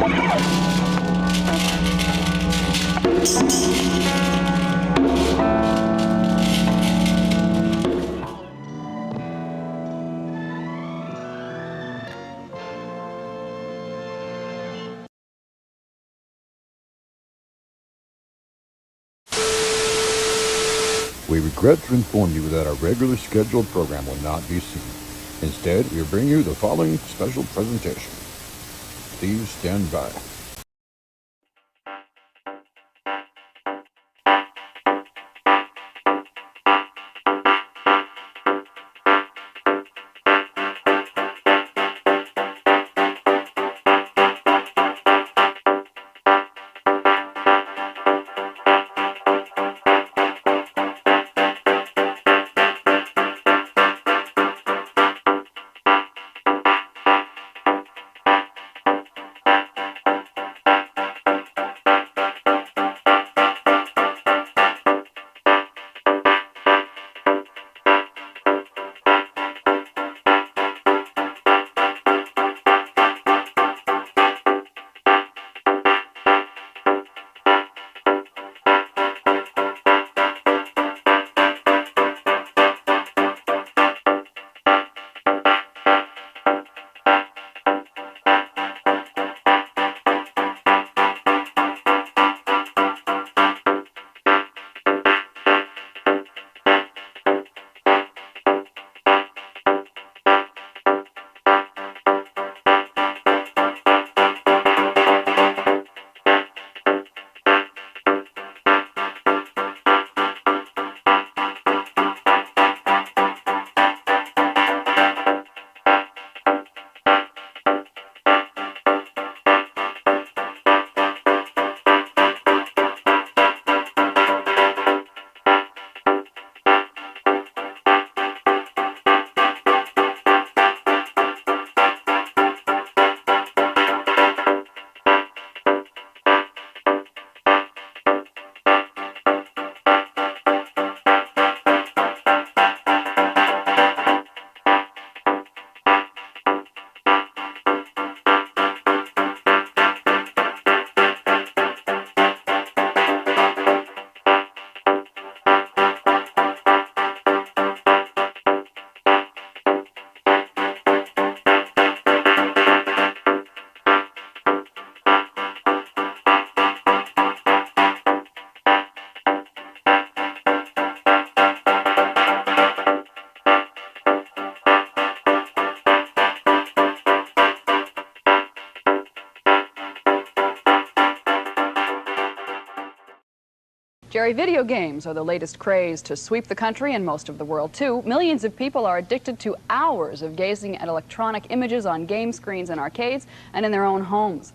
We regret to inform you that our regularly scheduled program will not be seen. Instead, we bring you the following special presentation. Please stand by. Jerry, video games are the latest craze to sweep the country and most of the world, too. Millions of people are addicted to hours of gazing at electronic images on game screens in arcades and in their own homes.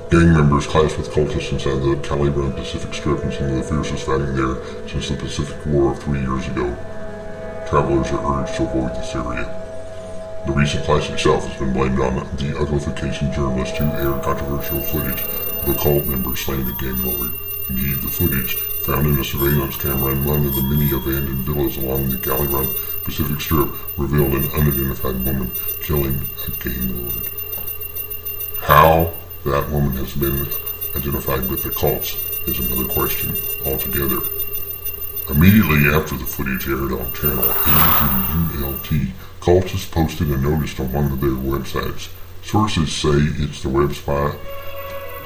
Gang members clashed with cultists inside the Caliban Pacific Strip and some of the fiercest fighting there since the Pacific War of 3 years ago. Travelers are urged to avoid this area. The recent clash itself has been blamed on the uglification journalist who aired controversial footage of a cult member slaying a gang lord. Indeed, the footage, found in a surveillance camera in one of the many abandoned villas along the Caliban Pacific Strip, revealed an unidentified woman killing a gang lord. How that woman has been identified with the cults is another question altogether. Immediately after the footage aired on channel AZULT, cultists posted a notice on one of their websites. Sources say it's the website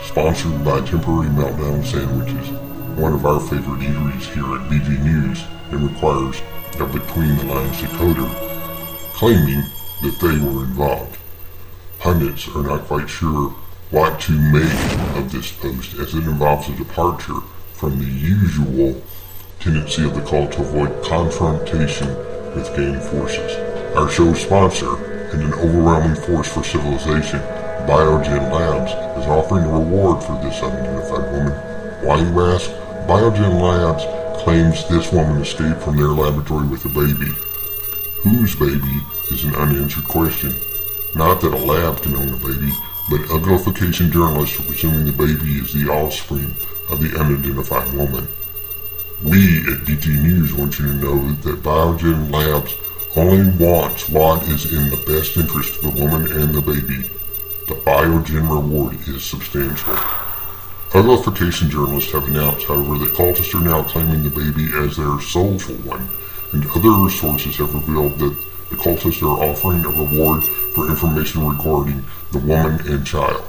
sponsored by Temporary Meltdown Sandwiches, one of our favorite eateries here at BG News, and requires a between-the-lines decoder, claiming that they were involved. Pundits are not quite sure what to make of this post, as it involves a departure from the usual tendency of the cult to avoid confrontation with gang forces. Our show's sponsor, and an overwhelming force for civilization, Biogen Labs, is offering a reward for this unidentified woman. Why, you ask? Biogen Labs claims this woman escaped from their laboratory with a baby. Whose baby is an unanswered question. Not that a lab can own a baby, but uglification journalists are presuming the baby is the offspring of the unidentified woman. We at BT News want you to know that Biogen Labs only wants what is in the best interest of the woman and the baby. The Biogen reward is substantial. Uglification journalists have announced, however, that cultists are now claiming the baby as their soulful one, and other sources have revealed that the cultists are offering a reward for information regarding the woman and child.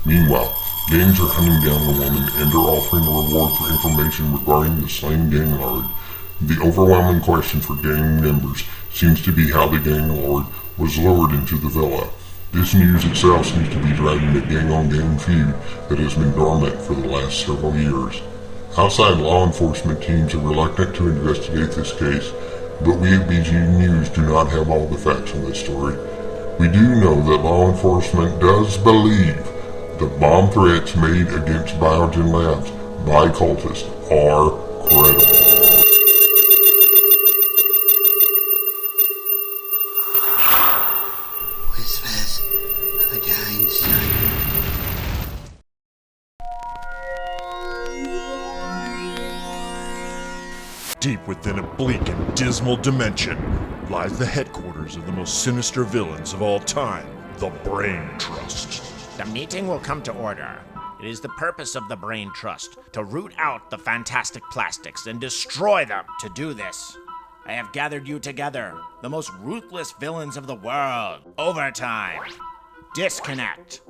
Meanwhile, gangs are hunting down the woman and are offering a reward for information regarding the slain gang lord. The overwhelming question for gang members seems to be how the gang lord was lured into the villa. This news itself seems to be driving a gang-on-gang feud that has been dormant for the last several years. Outside law enforcement teams are reluctant to investigate this case, but we at BG News do not have all the facts on this story. We do know that law enforcement does believe the bomb threats made against Biogen Labs by cultists are credible. Whispers of a dying sun. Deep within a bleak and dismal dimension lies the headquarters of the most sinister villains of all time, the Brain Trust. The meeting will come to order. It is the purpose of the Brain Trust to root out the fantastic plastics and destroy them. To do this, I have gathered you together, the most ruthless villains of the world. Overtime, Disconnect,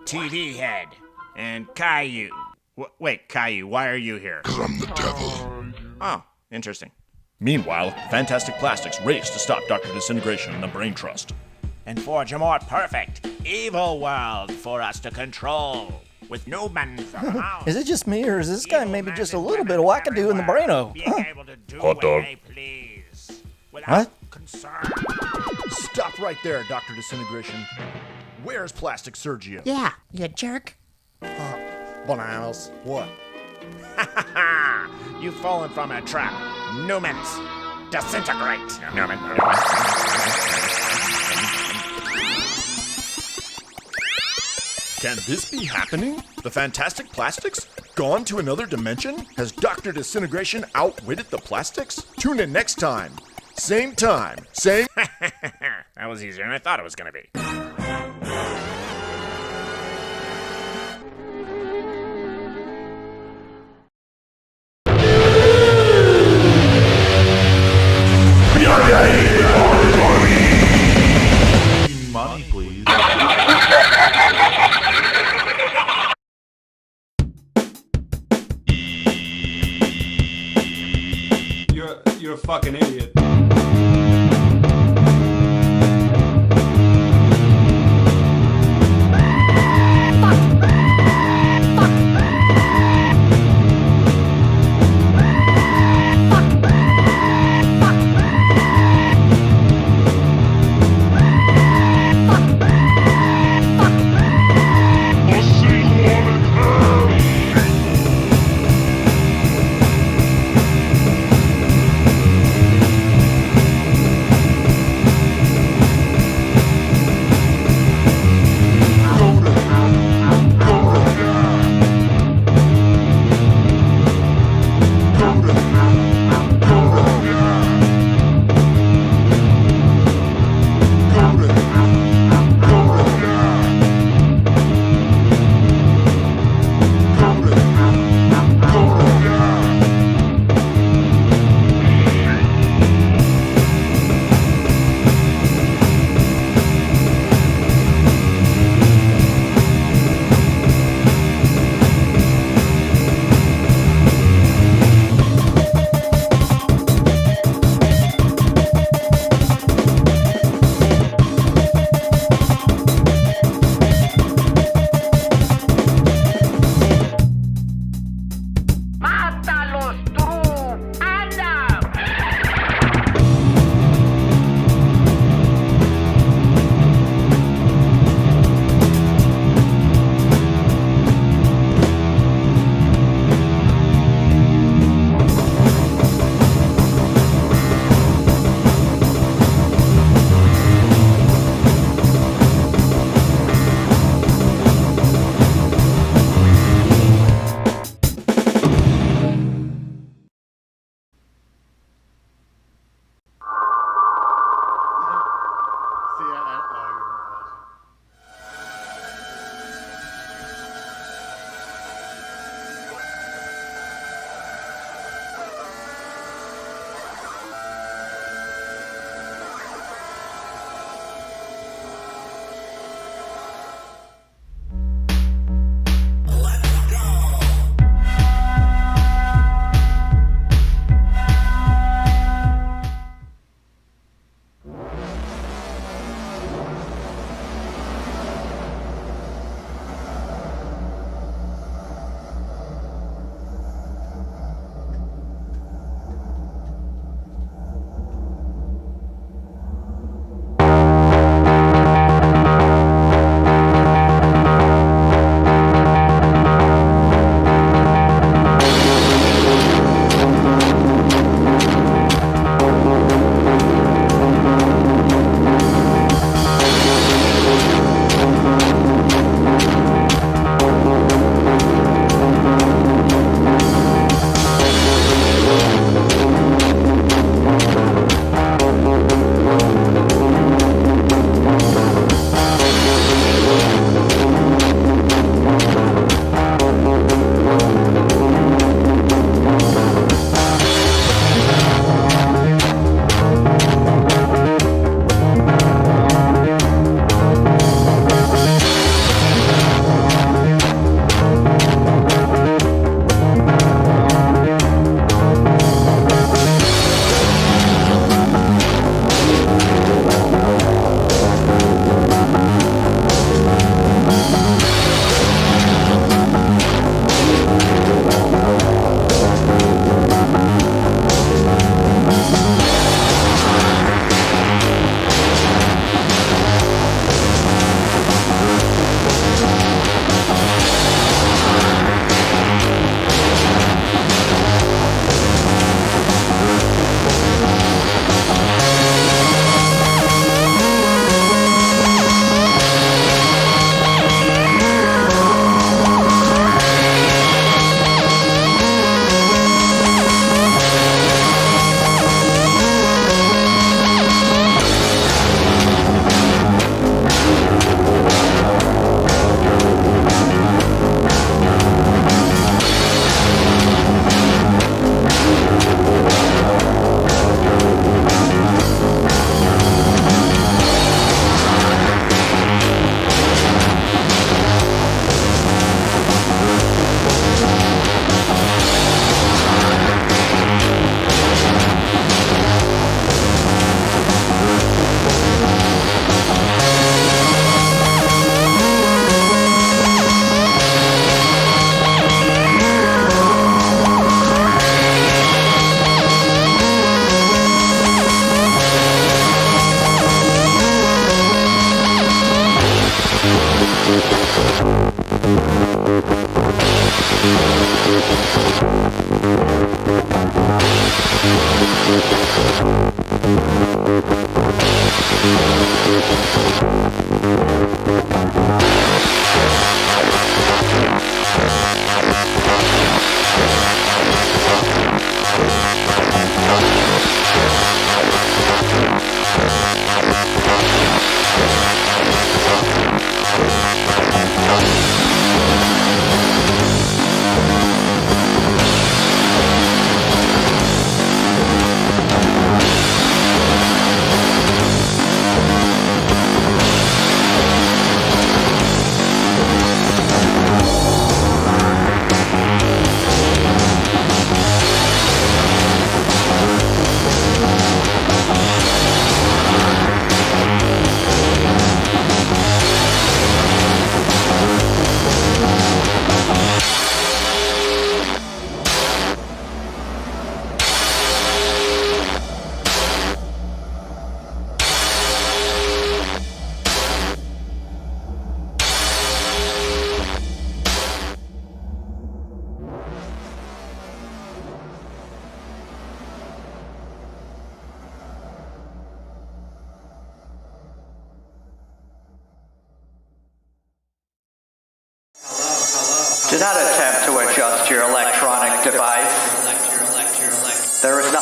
TV Head, and Caillou. Wait, Caillou, why are you here? 'Cause I'm the devil. Oh, interesting. Meanwhile, Fantastic Plastics race to stop Dr. Disintegration and the Brain Trust. And forge a more perfect, evil world for us to control. With no man around. Is it just me, or is this guy maybe just a little bit of wackadoo in the braino? Being able to do Hot what dog. they please. Without concern. Stop right there, Dr. Disintegration. Where's Plastic Sergio? Yeah, you jerk. Bananas. What? You've fallen from a trap. Numens. Disintegrate. Can this be happening? The Fantastic Plastics? Gone to another dimension? Has Dr. Disintegration outwitted the plastics? Tune in next time. Same time. Same... That was easier than I thought it was gonna be. Money, please. You're a fucking idiot. I see you wanna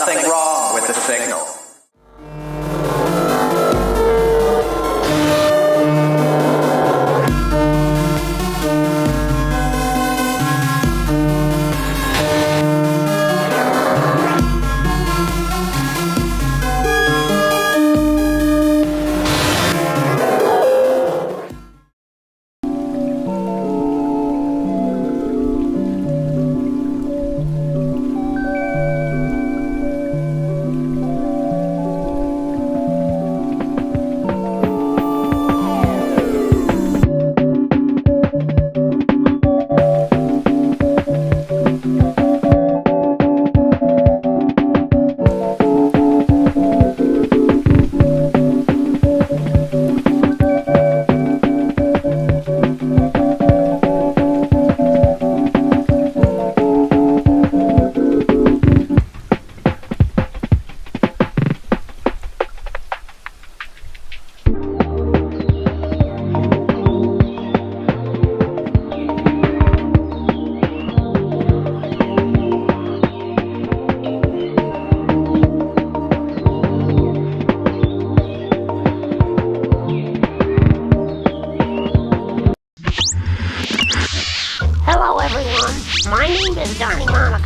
something wrong with the signal. Hello everyone, my name is Dain Marx,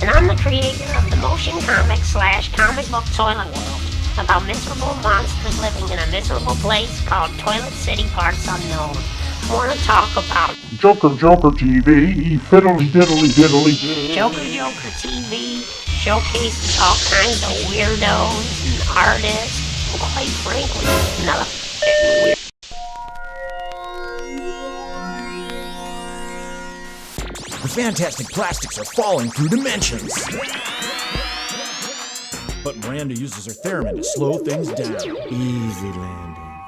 and I'm the creator of the motion comic / comic book Toilet World, about miserable monsters living in a miserable place called Toilet City Parts Unknown. I want to talk about JOKERJOKErtv, fiddly diddly diddly. Joker TV showcases all kinds of weirdos and artists, and quite frankly, another weird. The fantastic plastics are falling through dimensions. But Miranda uses her theremin to slow things down. Easy landing.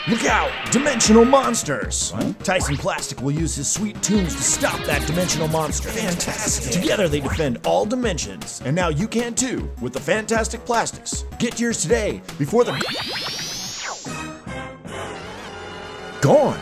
Look out! Dimensional monsters! What? Tyson Plastic will use his sweet tunes to stop that dimensional monster. Fantastic! Together they defend all dimensions. And now you can too, with the fantastic plastics. Get yours today, before the... gone!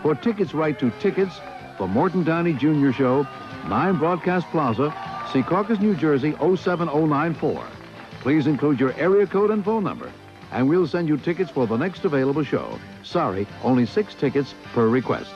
For tickets, write to Tickets for Morton Downey Jr. Show, 9 Broadcast Plaza, Secaucus, New Jersey, 07094. Please include your area code and phone number, and we'll send you tickets for the next available show. Sorry, only 6 tickets per request.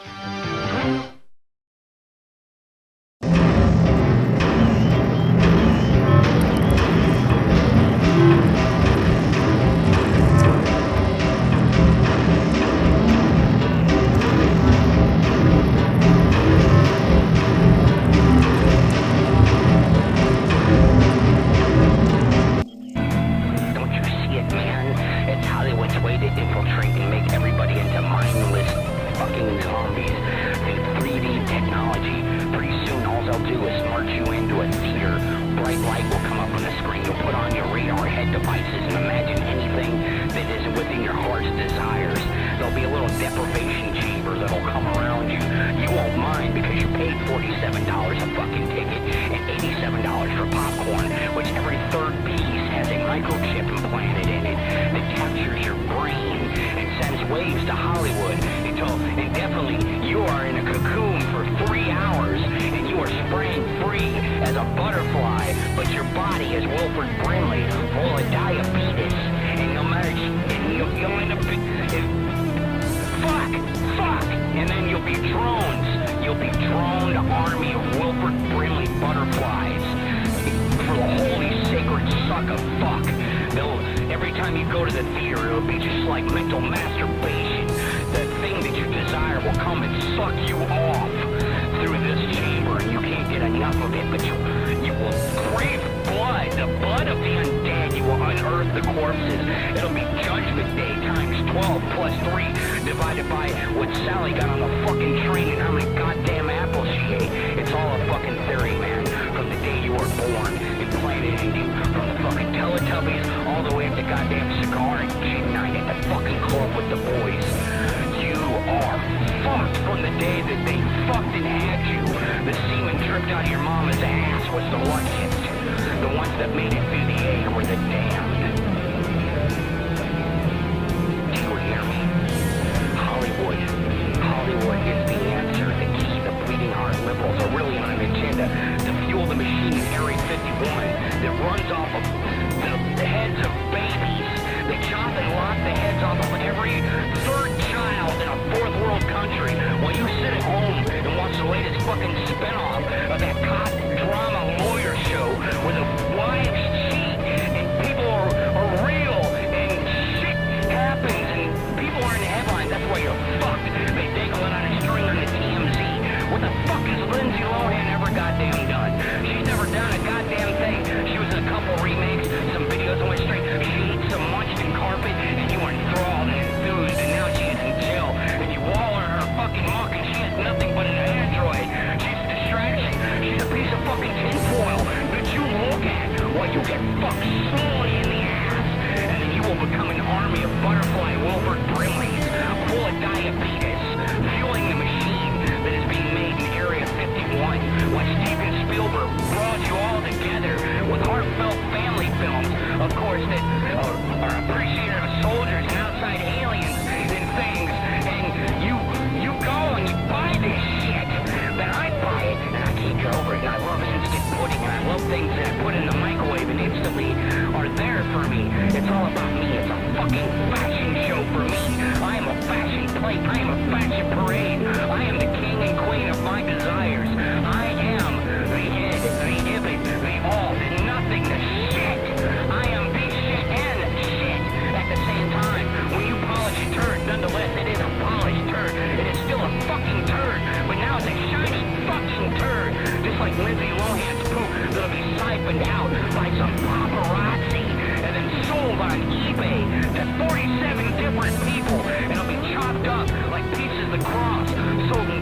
sold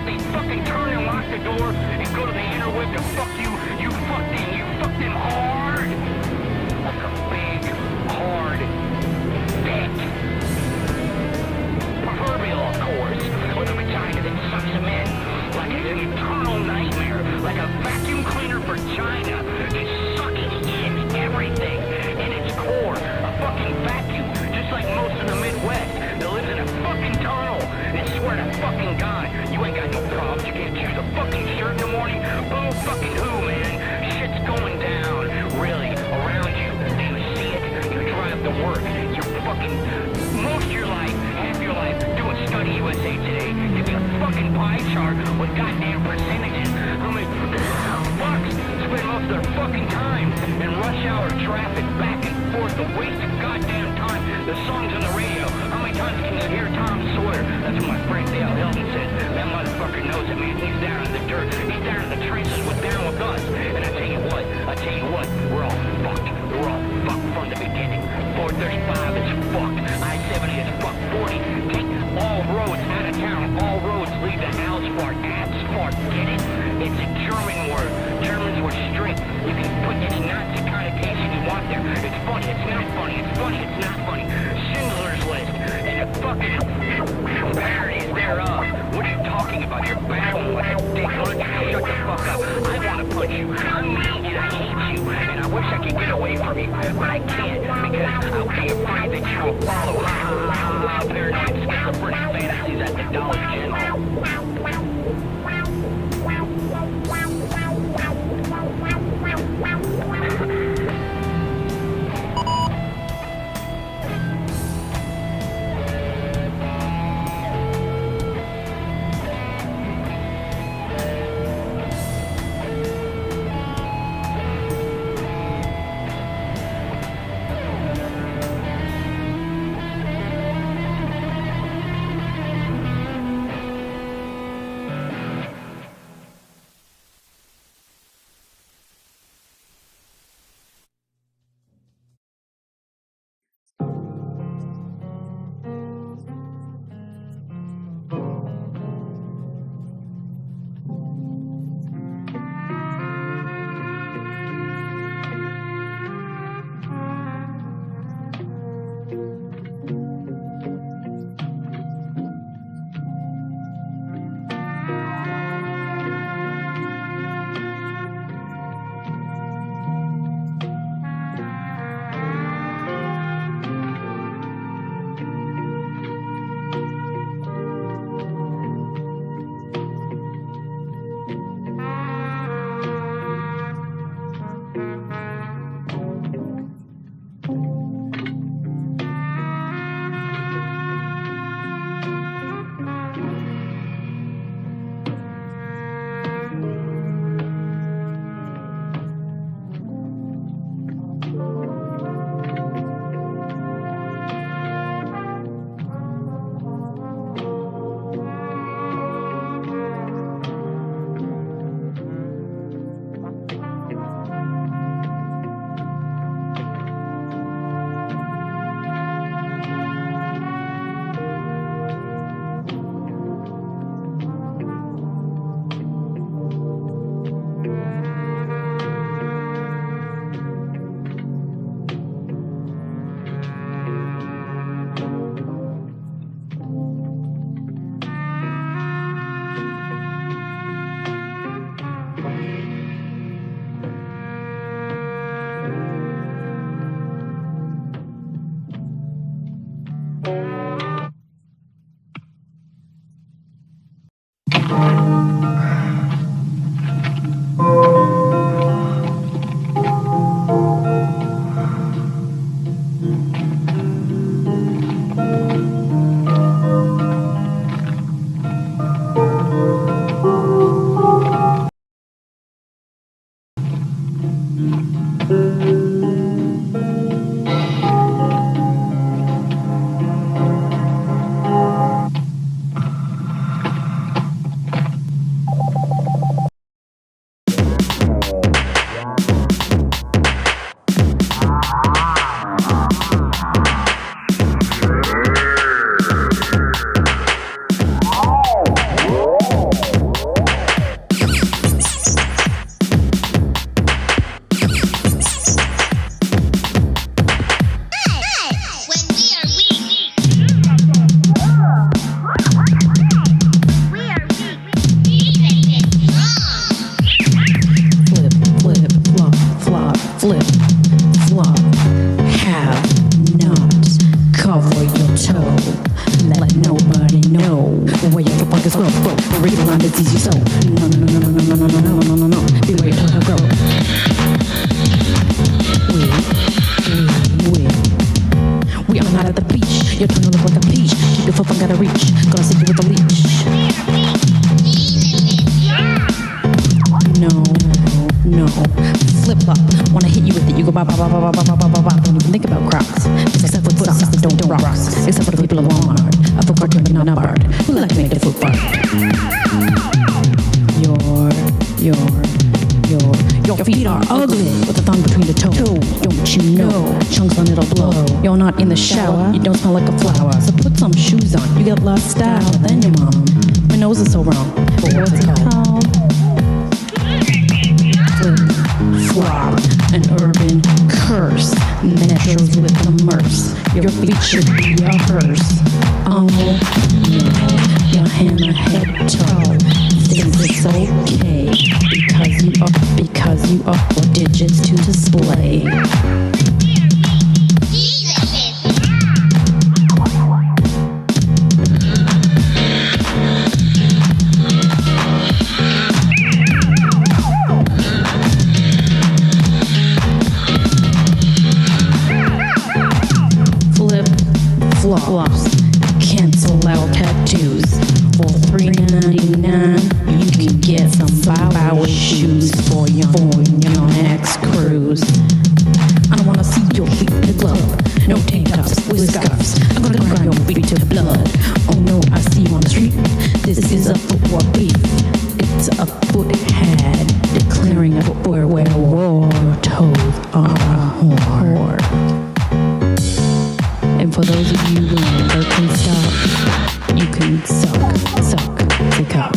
they fucking turn and lock the door and go to the interweb to fuck you, you fucked them hard. Like a big, hard dick. Proverbial, of course, with a vagina that sucks them in like an eternal nightmare, like a vacuum cleaner for China, just sucking in everything in its core. A fucking vacuum, just like most of the Midwest that lives in a fucking tunnel. And swear to fucking God, you ain't got no problems. You can't choose a fucking shirt in the morning. Boo fucking who, man? Shit's going down, really, around you. Do you see it? You drive to work. You're fucking, most of your life, half your life, doing Study USA Today. Give you a fucking pie chart with goddamn percentages. How many fucks spend most of their fucking time in rush hour traffic, back and forth, the waste of goddamn time. The songs on the radio. How many times can you hear Tom Sawyer? That's what my friend Dale Hilton said. That motherfucker knows it, man. He's down in the dirt. He's down in the trenches down with us. And I tell you what, we're all fucked. We're all fucked from the beginning. 435 is fucked. I-70 is fucked. 40. Take all roads out of town. All roads lead to Asphalt. Get it? It's a German word. Germans were strict. You can put any Nazi connotation you want there. It's funny. It's not funny. It's funny. It's not funny. Schindler's List and the fucking parodies thereof. sees you so. No, no, no, no, no, no, no, no, no, no, no, no. Beware till he'll grow. We are not at the beach. Your tongue will look like a peach. Keep your foot from gotta reach. Gonna stick you with a leash. No, no. Flip flop. Wanna hit you with it? You go bop bop bop bop bop bop bop bop. Don't even think about Crocs. Except with socks that don't rocks. Except for the people of Walmart. A foot cartoon but not a bard. Who like to make the foot fart? Your feet are ugly with a thong between the toes. Don't you know? Chunks on it'll blow. You're not in the shower. You don't smell like a flower. So put some shoes on. You get lost style than your mom. My nose is so wrong. But what's it called? Flip, flop, an urban curse. Metros with the merce. Your feet should be a hearse. Oh no, your hammer head toe. Thinks it's okay because you are 4 digits to display. Flip flops, cancel out tattoos. For $3.99, you can get some Bowie shoes for your next cruise. I don't wanna see your feet in the glove. No tank tops with scarves. I'm gonna grind your feet to blood. Oh no, I see you on the street. This is a footwear beef. It's a foot had declaring a footwear where war toes are a whore. And for those of you who never can stop, you can suck the cock.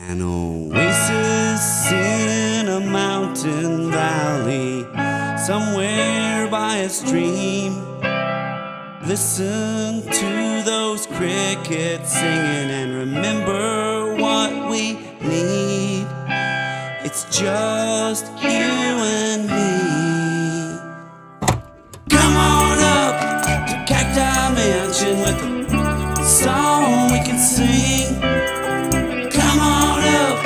An oasis in a mountain valley, somewhere by a stream. Listen to those crickets singing and remember what we need. It's just you and me. Come on up to Cacti Mansion with a song we can sing. Come on up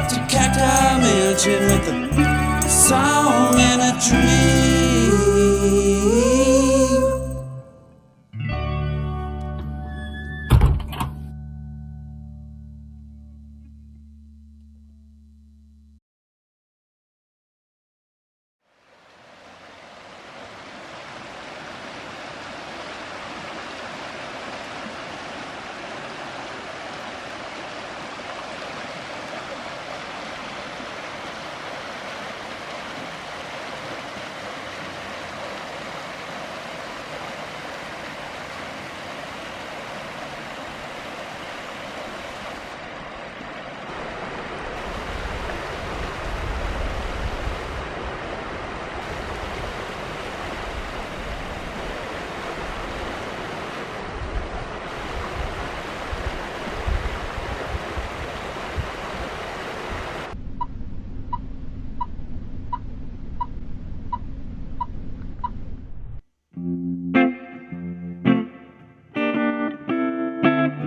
to Cacti Mansion with a song and a dream.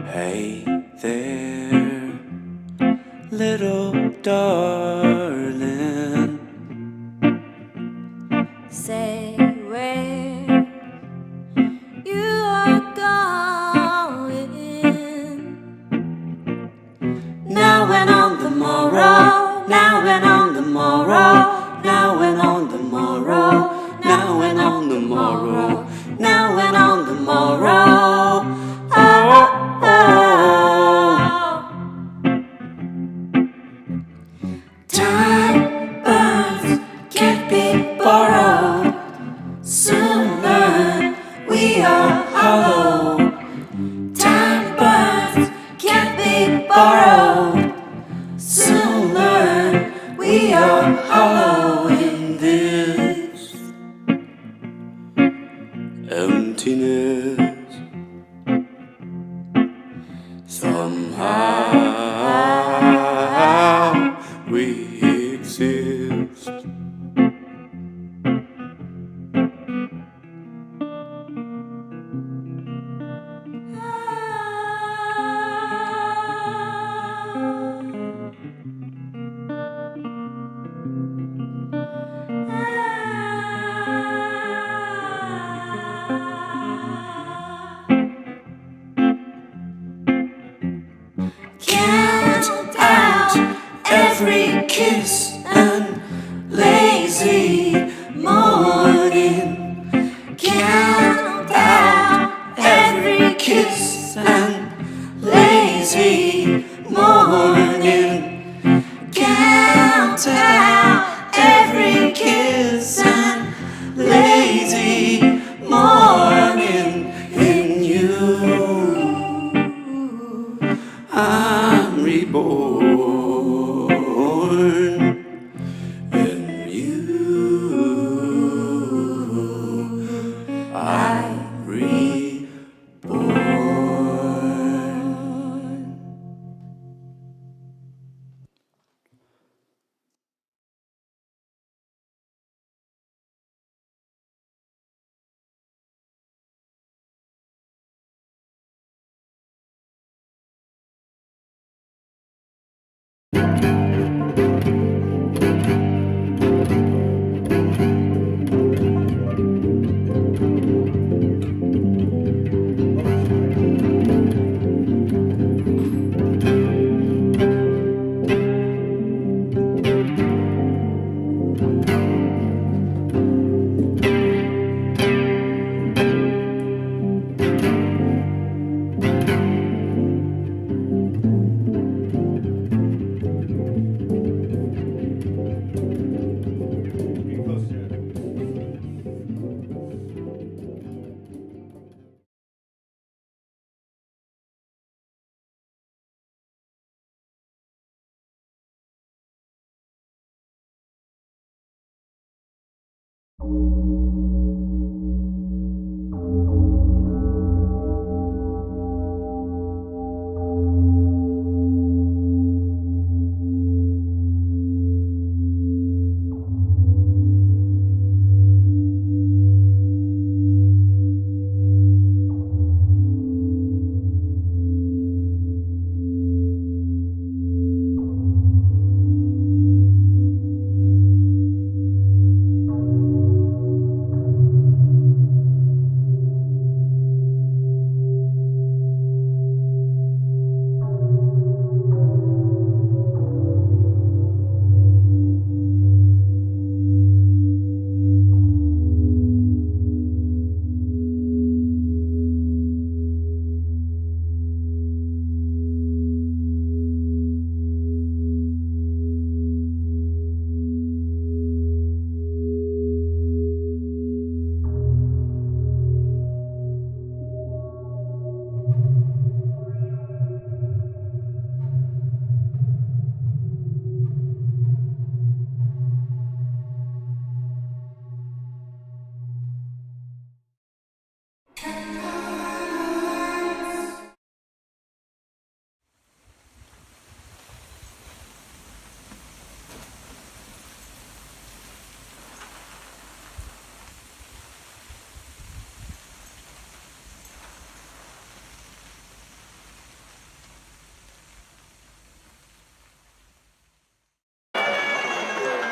Hey there, little darling. Say where you are going. Now when on the Now and on the morrow, now and on the morrow, now and on the morrow, now and on the morrow. Oh, oh. Time burns, can't be borrowed. Soon learn we are hollow. Time burns, can't be borrowed. Soon learn we are hollow in this emptiness. Somehow we exist. Count out every kiss and lazy morning. Count out every kiss and lazy morning. Count out every kiss and lazy morning in you. I'm reborn in you. I'm reborn.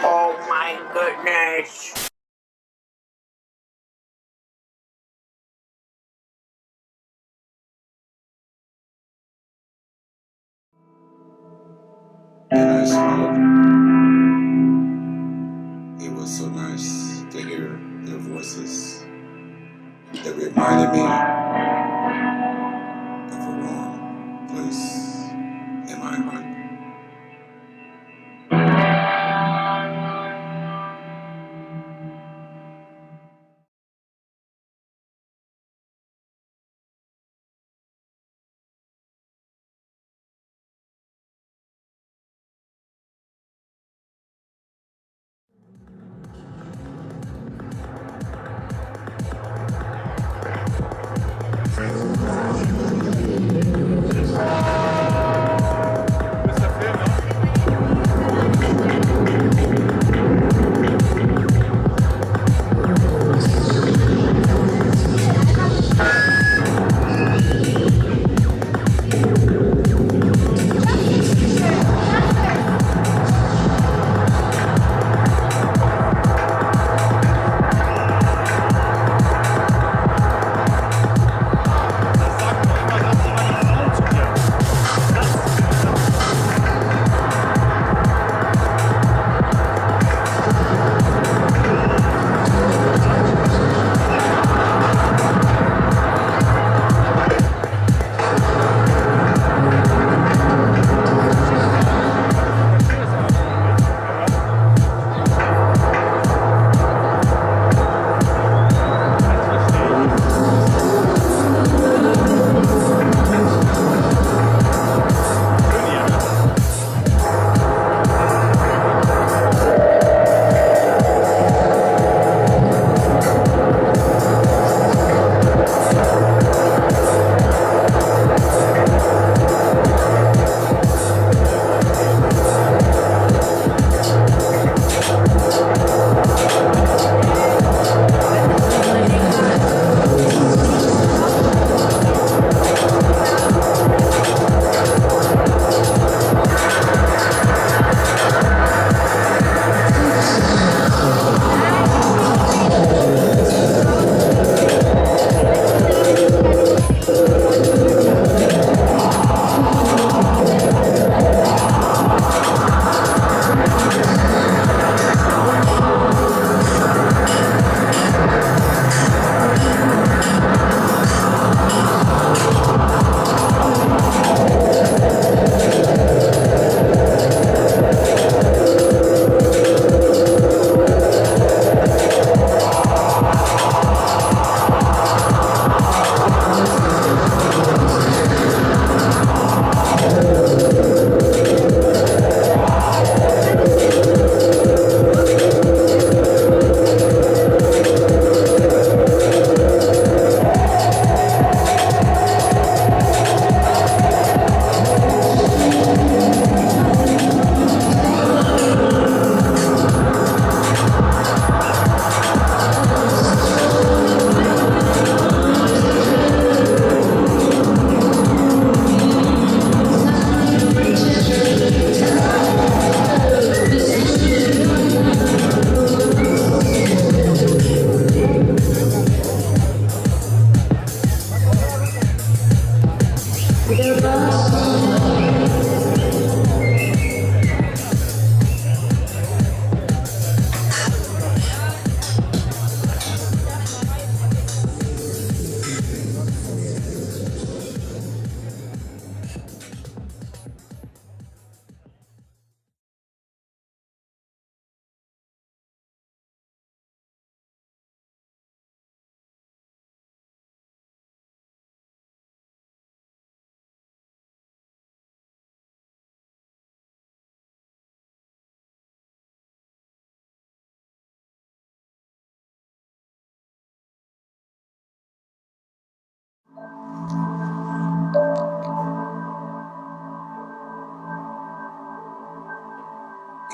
Oh my goodness. And I smoke. voices that reminded me of a warm place in my heart.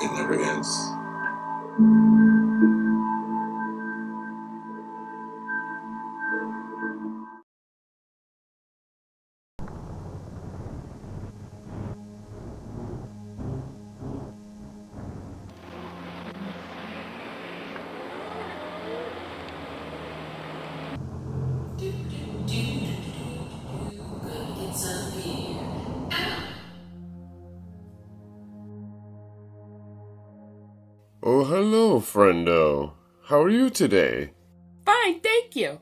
It never ends. Oh, hello, friendo. How are you today? Fine, thank you.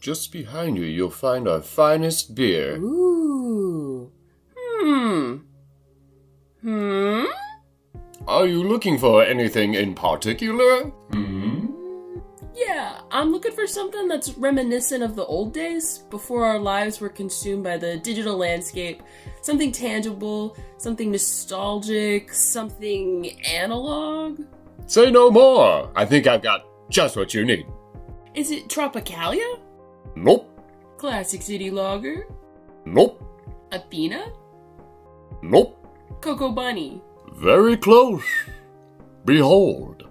Just behind you, you'll find our finest beer. Ooh. Are you looking for anything in particular? Yeah, I'm looking for something that's reminiscent of the old days, before our lives were consumed by the digital landscape. Something tangible, something nostalgic, something analog. Say no more. I think I've got just what you need. Is it Tropicalia? Nope. Classic City Lager? Nope. Athena? Nope. Cocoa Bunny? Very close. Behold.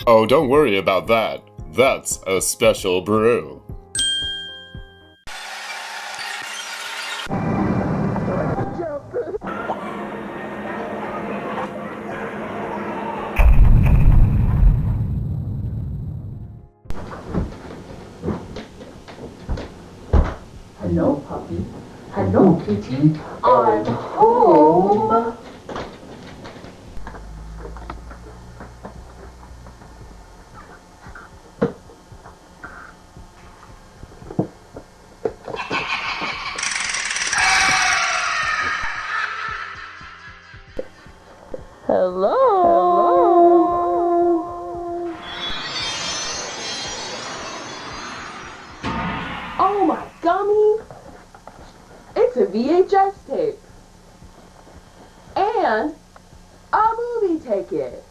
Oh, don't worry about that. That's a special brew. Hello, puppy. Hello, kitty. I'm home. Hello. Oh my gummy. It's a VHS tape. And a movie ticket.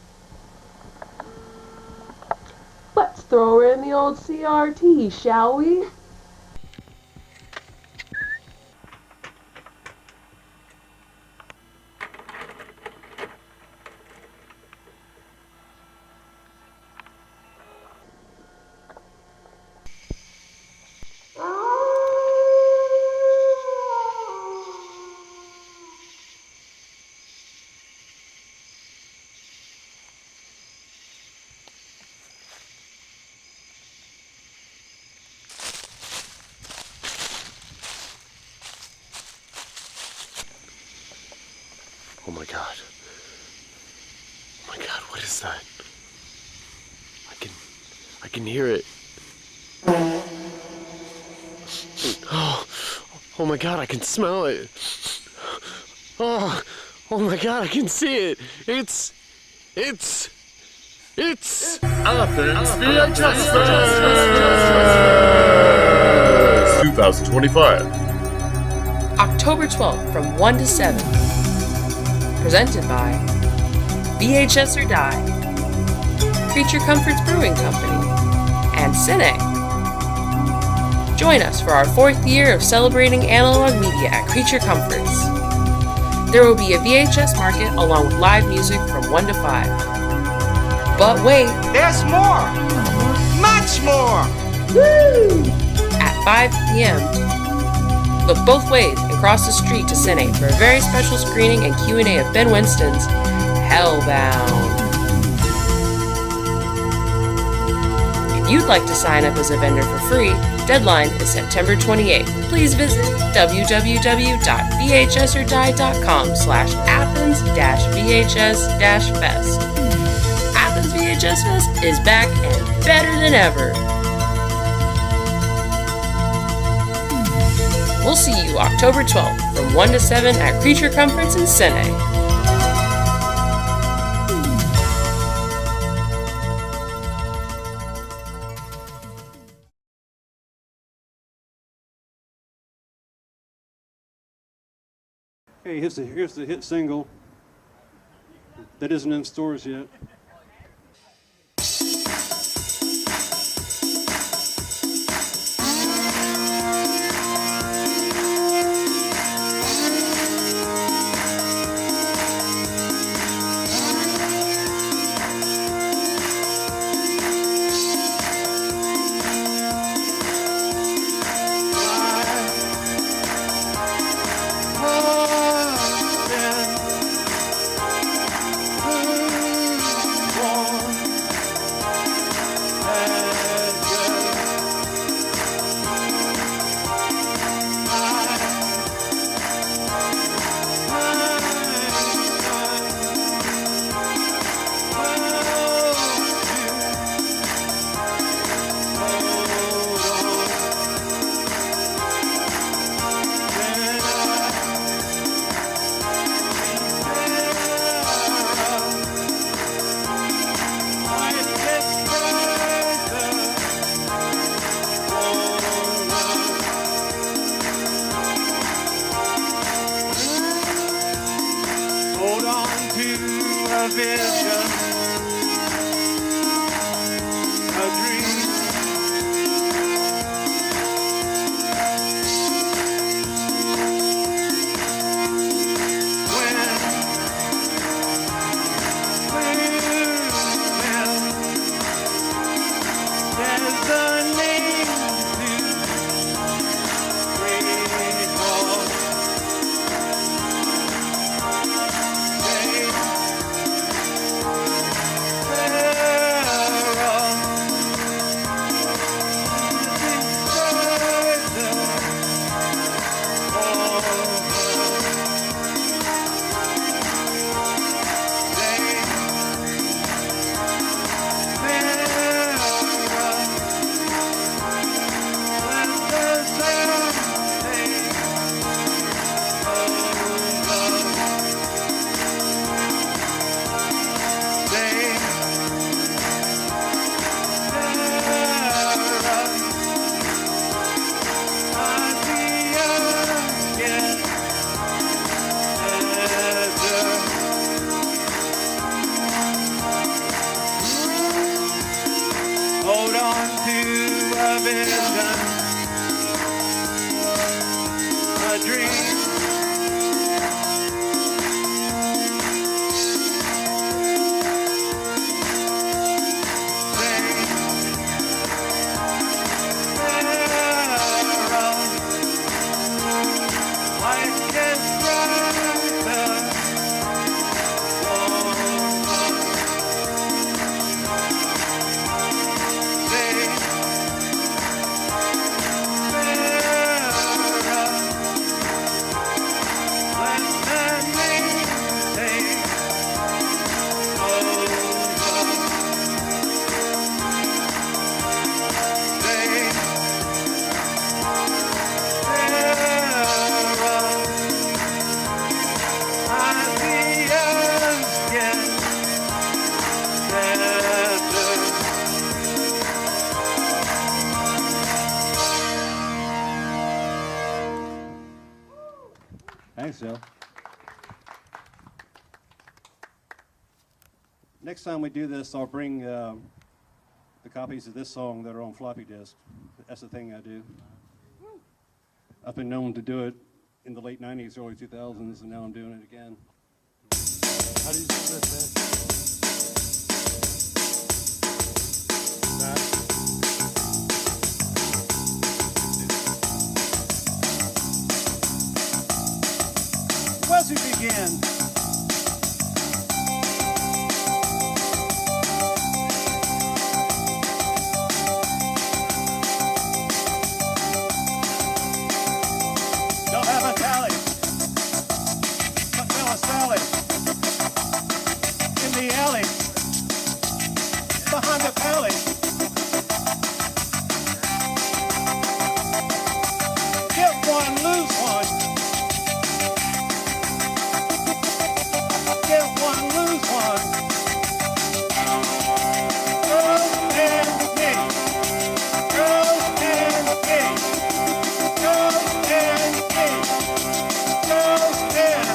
Let's throw her in the old CRT, shall we? Oh my god. Oh my god, what is that? I can hear it. Oh my god, I can smell it. Oh my god, I can see it. It's Athens VHS Fest 2025. October 12th from 1 to 7. Presented by VHS or Die, Creature Comforts Brewing Company, and Cine. Join us for our 4th year of celebrating analog media at Creature Comforts. There will be a VHS market along with live music from 1 to 5. But wait, there's more! Much more! Woo! At 5 p.m., look both ways and cross the street to Cine for a very special screening and Q&A of Ben Winston's Hellbound. If you'd like to sign up as a vendor for free, deadline is September 28th. Please visit www.vhsordie.com/Athens-VHS-Fest. Athens VHS Fest is back and better than ever. We'll see you October 12th from 1 to 7 at Creature Comforts in Cine. Hey, here's the hit single that isn't in stores yet. a vision, a dream. Thanks, Joe. Next time we do this, I'll bring the copies of this song that are on floppy disk. That's the thing I do. I've been known to do it in the late 90s, early 2000s, and now I'm doing it again. How do you do this, man? As we begin, don't have a tally, but tell a Sally in the alley behind the pally. Get one, lose one. Get one, lose one. Girls and me. Girls and me. Girls and me. Girls and.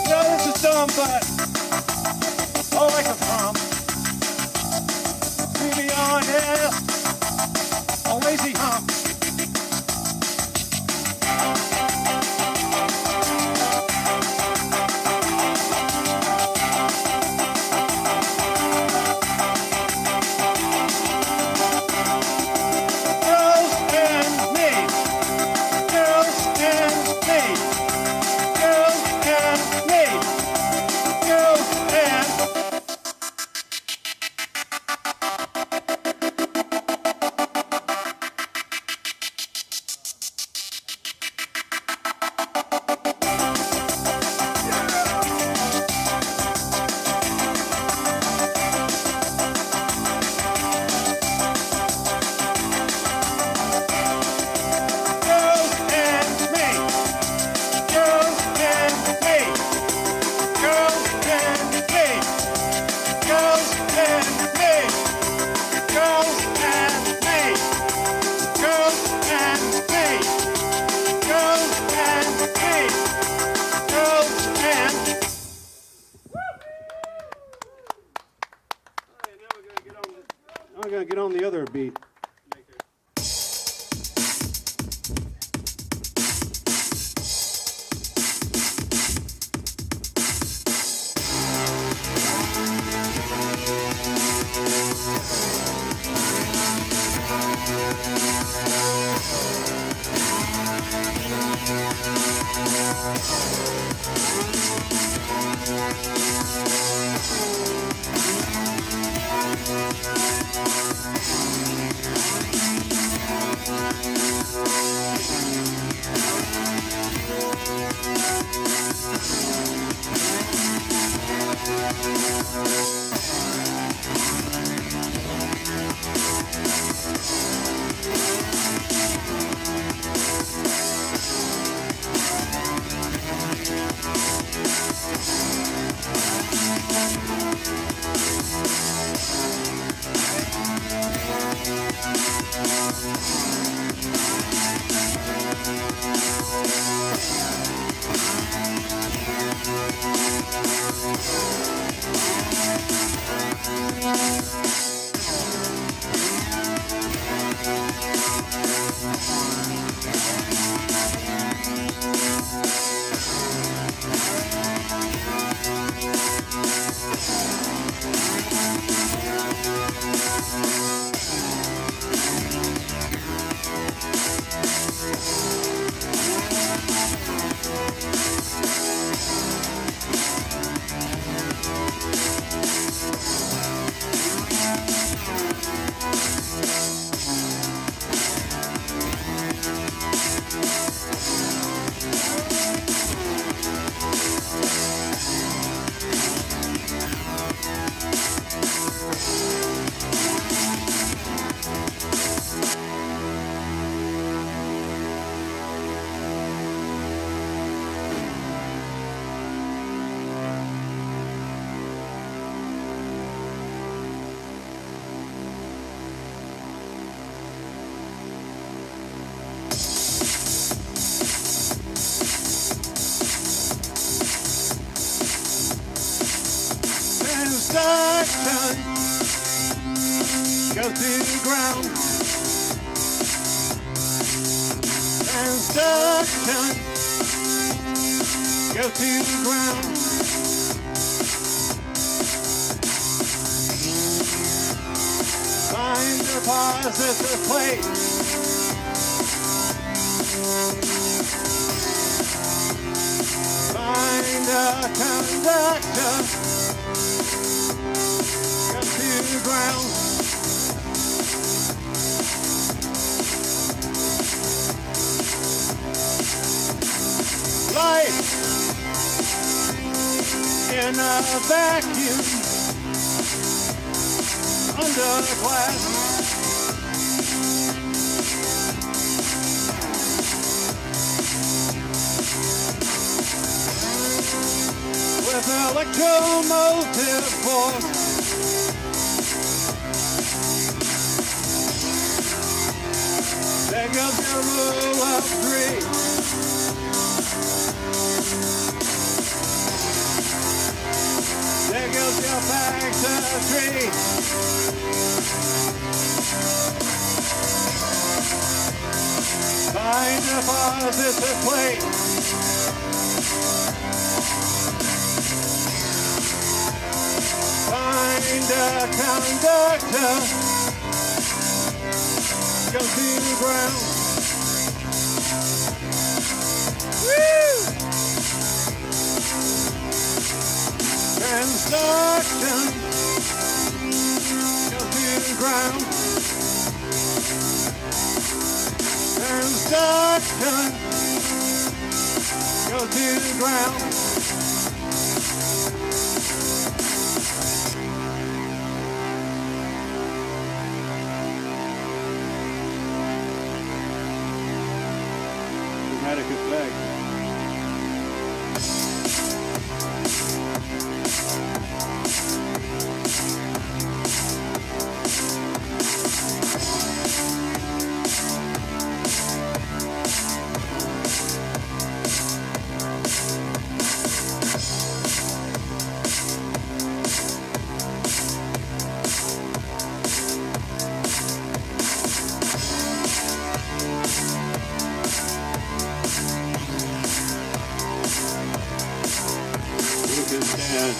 No, this is dumb, but I like a prom. To be honest, a lazy hump. Girls and me. Girls and me. Girls and me. Girls I'm going to get on the other beat. Construction, go to the ground. Construction, go to the ground. Find deposits of plate. Find a conductor. To the ground. Life in a vacuum under glass. With electromotive force. There goes your rule of three. There goes your factor three. Find deposits of plate. Find a conductor. Go to the ground. Woo! Construction. Go to the ground. Construction. Go to the ground. Dramatic effect. stand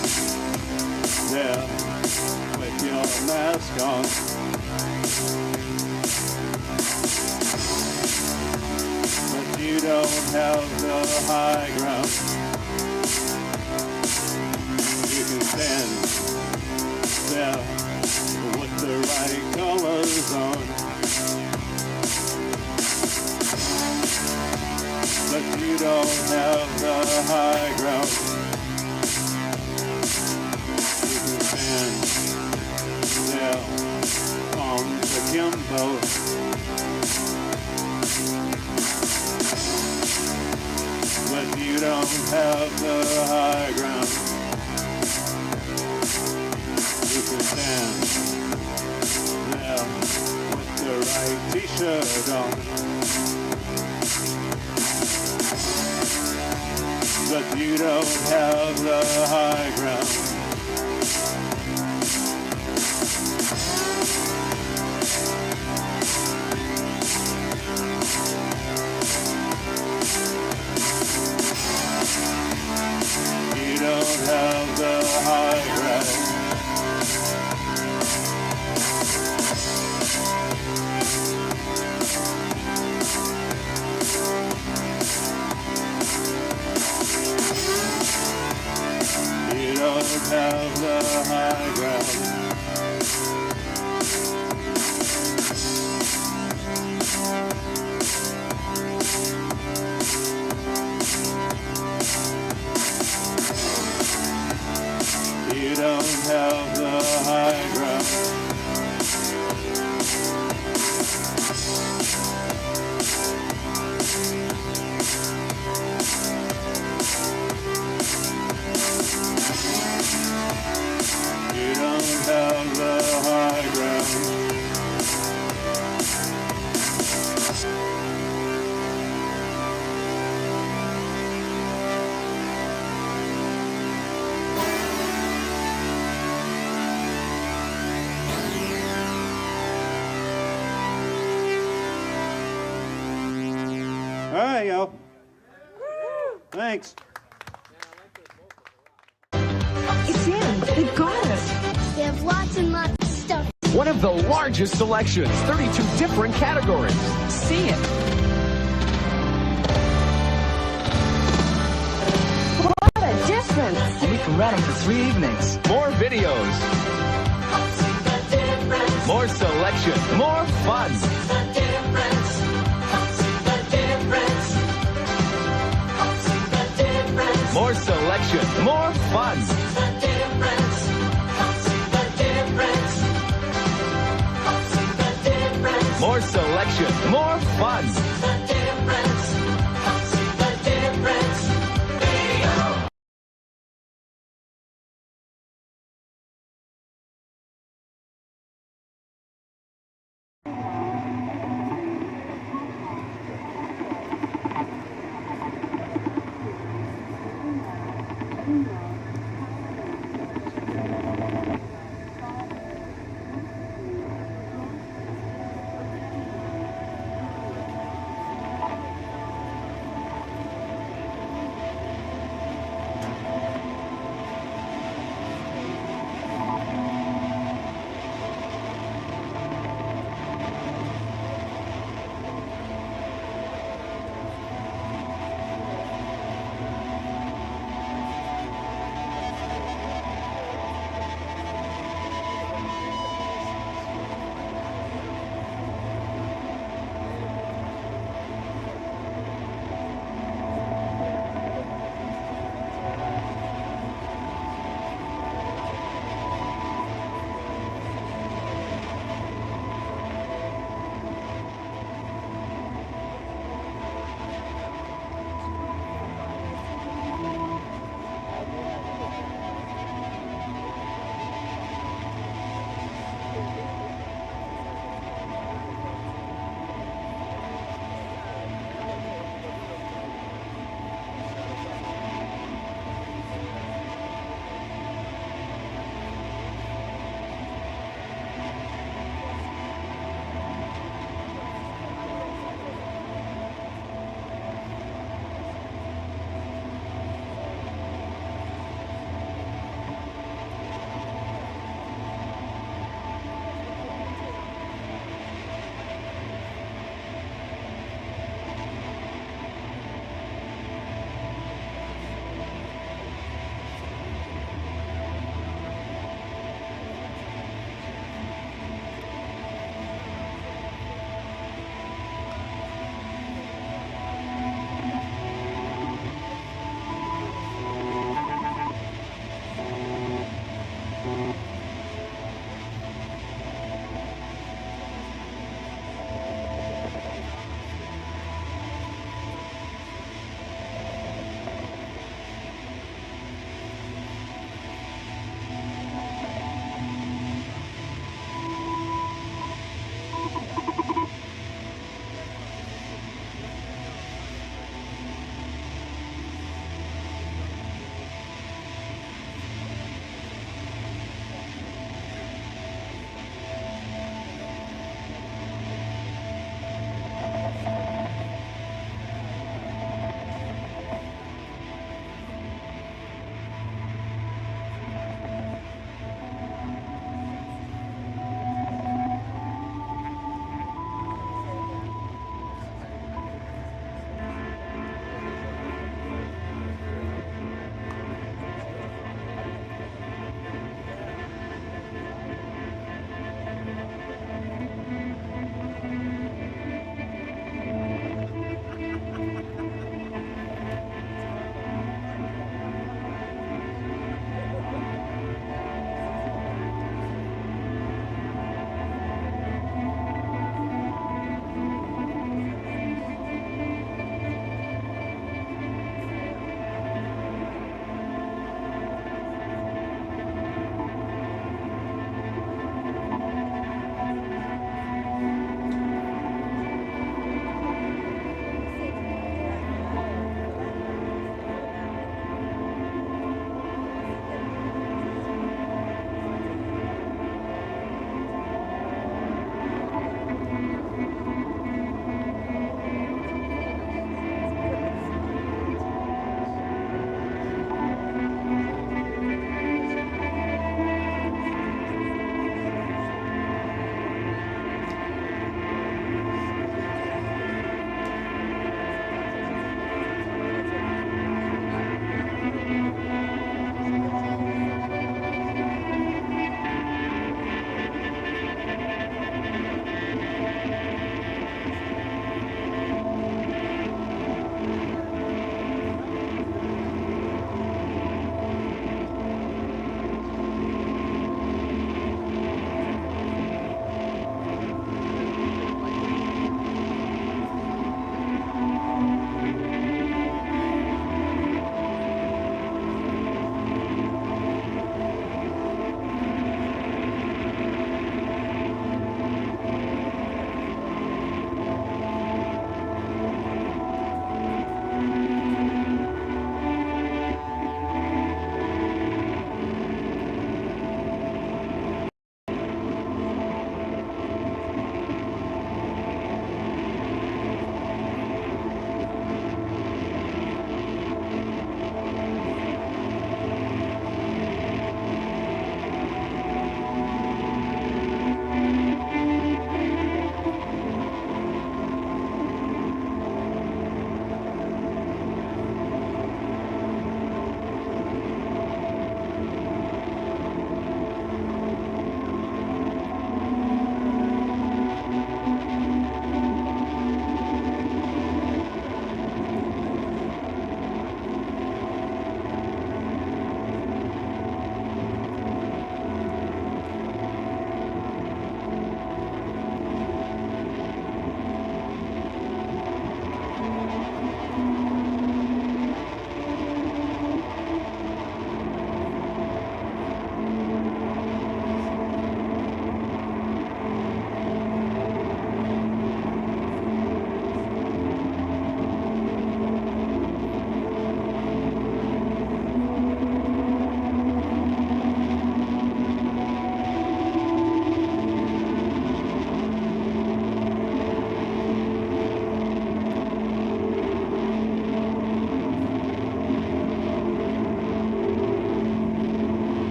there with your mask on. But you don't have the high ground. You can stand there with the right colors on. But you don't have the high ground. You can stand there on the Kimbo. But you don't have the high ground. You can stand there with the right T-shirt on. But you don't have the high ground. You don't have the high ground. You don't have the high ground. You don't have the high ground. You don't have the high ground. All right, yo. Thanks. It's in. They've got us. They have lots and lots of stuff. One of the largest selections, 32 different categories. See it. What a difference. We can rent them for 3 evenings. More videos. More selection. More fun. More selection. More fun. More selection. More fun.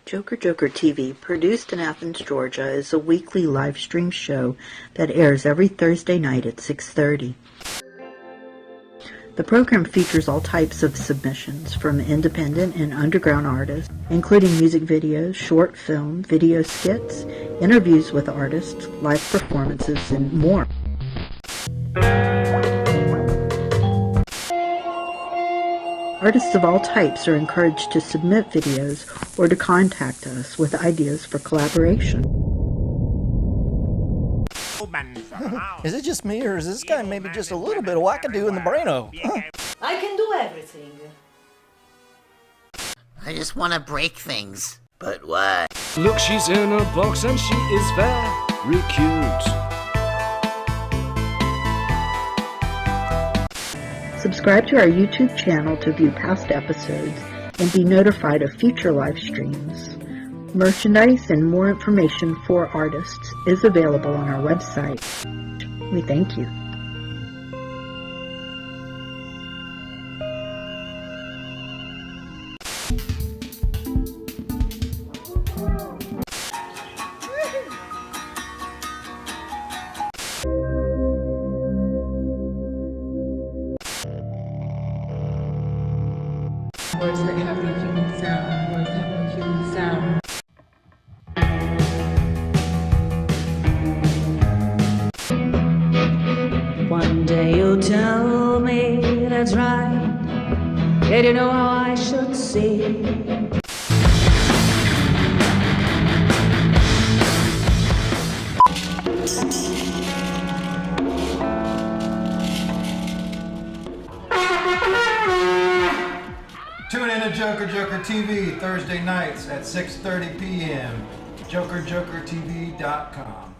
Joker Joker TV, produced in Athens, Georgia, is a weekly live stream show that airs every Thursday night at 6:30. The program features all types of submissions from independent and underground artists, including music videos, short film, video skits, interviews with artists, live performances, and more. Artists of all types are encouraged to submit videos or to contact us with ideas for collaboration. Is it just me, or is this guy maybe just a little bit of wackadoo in the braino? I can do everything. I just want to break things. But what? Look, she's in a box and she is very cute. Subscribe to our YouTube channel to view past episodes and be notified of future live streams. Merchandise and more information for artists is available on our website. We thank you. Words that have no human sound. Words that have no human sound. One day you'll tell me that's right. Yet you know how I should see. Tune in to Joker Joker TV Thursday nights at 6:30 p.m. JOKERJOKERtv.com.